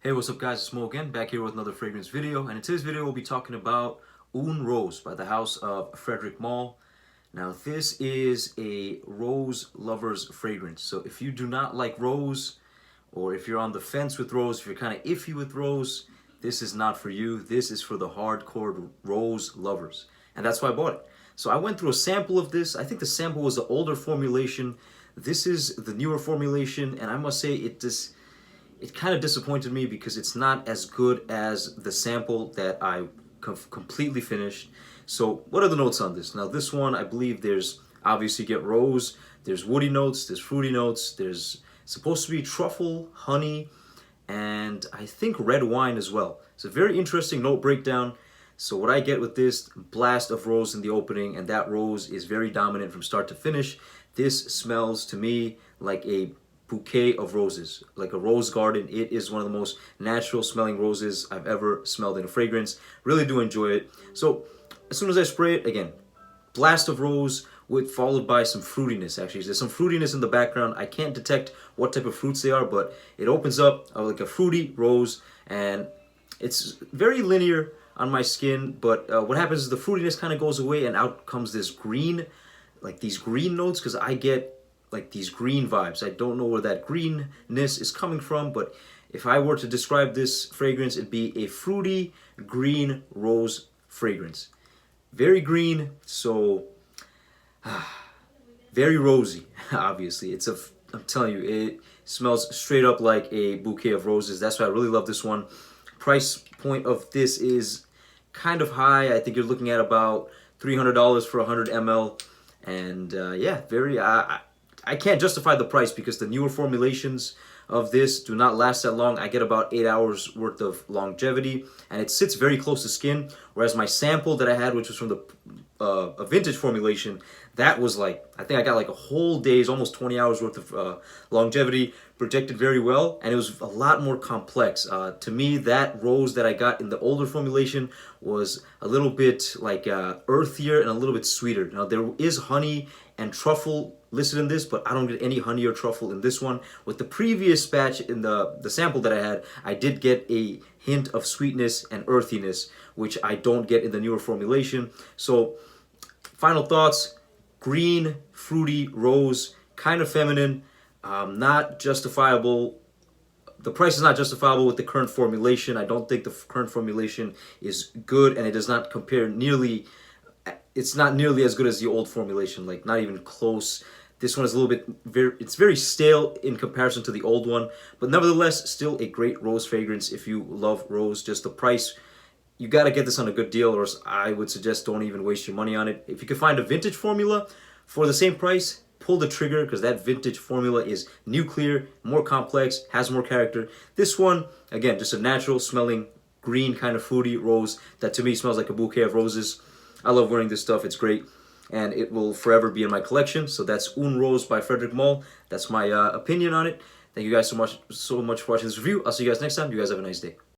Hey, what's up guys, it's Mo again, back here with another fragrance video, and in today's video we'll be talking about Une Rose by the house of Frederic Malle. Now this is a rose lover's fragrance, so if you do not like rose, or if you're on the fence with rose, if you're kind of iffy with rose, this is not for you. This is for the hardcore rose lovers, and that's why I bought it. So I went through a sample of this. I think the sample was the older formulation. This is the newer formulation, and I must say it kind of disappointed me because it's not as good as the sample that I completely finished. So what are the notes on this? Now this one, I believe there's obviously get rose, there's woody notes, there's fruity notes, there's supposed to be truffle, honey, and I think red wine as well. It's a very interesting note breakdown. So what I get with this, blast of rose in the opening, and that rose is very dominant from start to finish. This smells to me like a bouquet of roses, like a rose garden. It is one of the most natural smelling roses I've ever smelled in a fragrance. Really do enjoy it. So as soon as I spray it, again, blast of rose followed by some fruitiness. Actually, there's some fruitiness in the background. I can't detect what type of fruits they are, but it opens up like a fruity rose, and it's very linear on my skin. But what happens is the fruitiness kind of goes away, and out comes this green, like these green notes, because I get like these green vibes. I don't know where that greenness is coming from, but if I were to describe this fragrance, it'd be a fruity green rose fragrance. Very green, so very rosy, obviously. I'm telling you, it smells straight up like a bouquet of roses. That's why I really love this one. Price point of this is kind of high. I think you're looking at about $300 for 100 ml. And yeah, I can't justify the price because the newer formulations of this do not last that long. I get about 8 hours worth of longevity, and it sits very close to skin, whereas my sample that I had, which was from a vintage formulation, that was like, I think I got like a whole day's, almost 20 hours worth of longevity, projected very well, and it was a lot more complex. To me, that rose that I got in the older formulation was a little bit like earthier and a little bit sweeter. Now there is honey and truffle listed in this, but I don't get any honey or truffle in this one. With the previous batch in the sample that I had, I did get a hint of sweetness and earthiness, which I don't get in the newer formulation. So final thoughts: green, fruity, rose, kind of feminine, not justifiable. The price is not justifiable with the current formulation. I don't think the current formulation is good, and it does not compare nearly. It's not nearly as good as the old formulation, like not even close. This one is a little bit, it's very stale in comparison to the old one, but nevertheless, still a great rose fragrance if you love rose. Just the price, you got to get this on a good deal, or else I would suggest don't even waste your money on it. If you could find a vintage formula for the same price, pull the trigger, because that vintage formula is nuclear, more complex, has more character. This one, again, just a natural smelling green kind of fruity rose that to me smells like a bouquet of roses. I love wearing this stuff. It's great, and it will forever be in my collection. So that's Une Rose by Frederic Malle. That's my opinion on it. Thank you guys so much for watching this review. I'll see you guys next time. You guys have a nice day.